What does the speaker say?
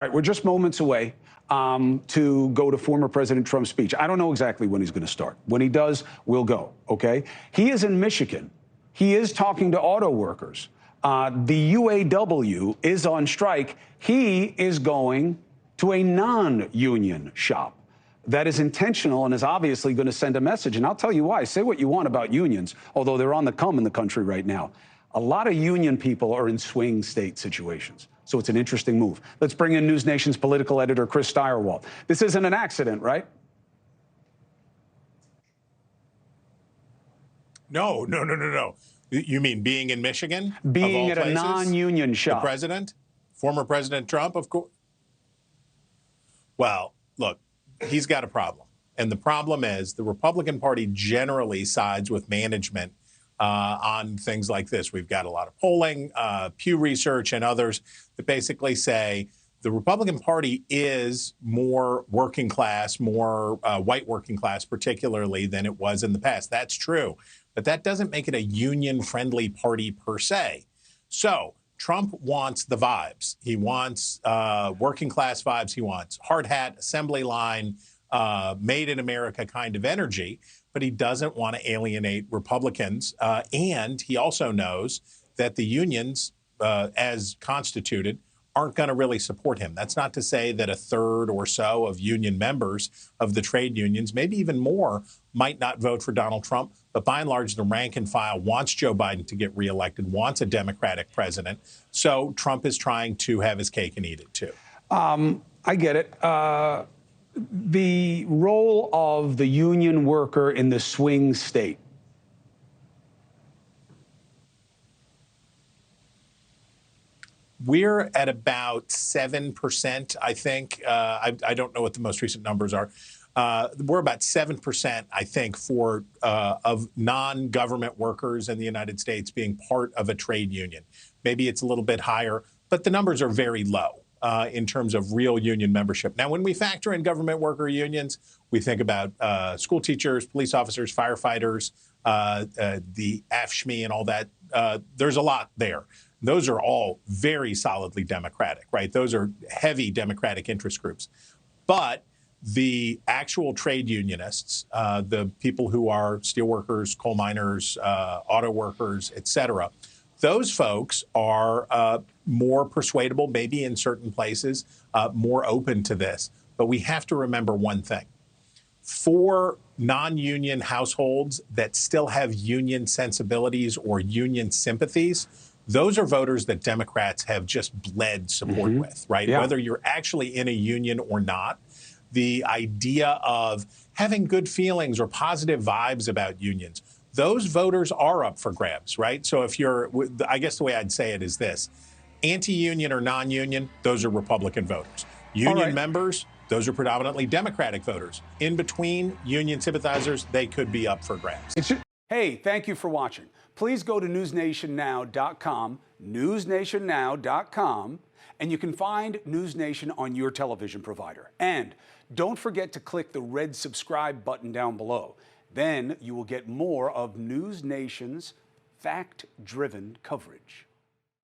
Right, we're just moments away to go to former President Trump's speech. I don't know exactly when he's going to start. When he does, we'll go, okay? He is in Michigan. He is talking to auto workers. The UAW is on strike. He is going to a non-union shop. That is intentional and is obviously going to send a message. And I'll tell you why. Say what you want about unions, although they're on the come in the country right now. A lot of union people are in swing state situations. So it's an interesting move. Let's bring in NewsNation's political editor, Chris Stirewalt. This isn't an accident, right? No. You mean being in Michigan? Being at a non-union shop. The president? Former President Trump, of course. Well, look, he's got a problem. And the problem is the Republican Party generally sides with management on things like this. We've got a lot of polling, Pew Research and others that basically say the Republican Party is more working class, more white working class particularly than it was in the past. That's true. But that doesn't make it a union-friendly party per se. So Trump wants the vibes. He wants working class vibes. He wants hard hat, assembly line, made in America kind of energy. But he doesn't want to alienate Republicans. And he also knows that the unions, as constituted, aren't going to really support him. That's not to say that a third or so of union members of the trade unions, maybe even more, might not vote for Donald Trump. But by and large, the rank and file wants Joe Biden to get reelected, wants a Democratic president. So Trump is trying to have his cake and eat it, too. I get it. The role of the union worker in the swing state. We're at about 7%, I think. I don't know what the most recent numbers are. We're about 7%, I think, for of non-government workers in the United States being part of a trade union. Maybe it's a little bit higher, but the numbers are very low in terms of real union membership. Now, when we factor in government worker unions, we think about school teachers, police officers, firefighters, the AFSCME and all that. There's a lot there. Those are all very solidly Democratic, right? Those are heavy Democratic interest groups. But the actual trade unionists, the people who are steelworkers, coal miners, auto workers, et cetera, those folks are more persuadable, maybe in certain places, more open to this. But we have to remember one thing. For non-union households that still have union sensibilities or union sympathies, those are voters that Democrats have just bled support with, right? Yeah. Whether you're actually in a union or not, the idea of having good feelings or positive vibes about unions, those voters are up for grabs, right? So if you're, I guess the way I'd say it is this, anti-union or non-union, those are Republican voters. Union members, those are predominantly Democratic voters. In between, union sympathizers, they could be up for grabs. Hey, thank you for watching. Please go to newsnationnow.com, newsnationnow.com, and you can find NewsNation on your television provider. And don't forget to click the red subscribe button down below. Then you will get more of NewsNation's fact-driven coverage.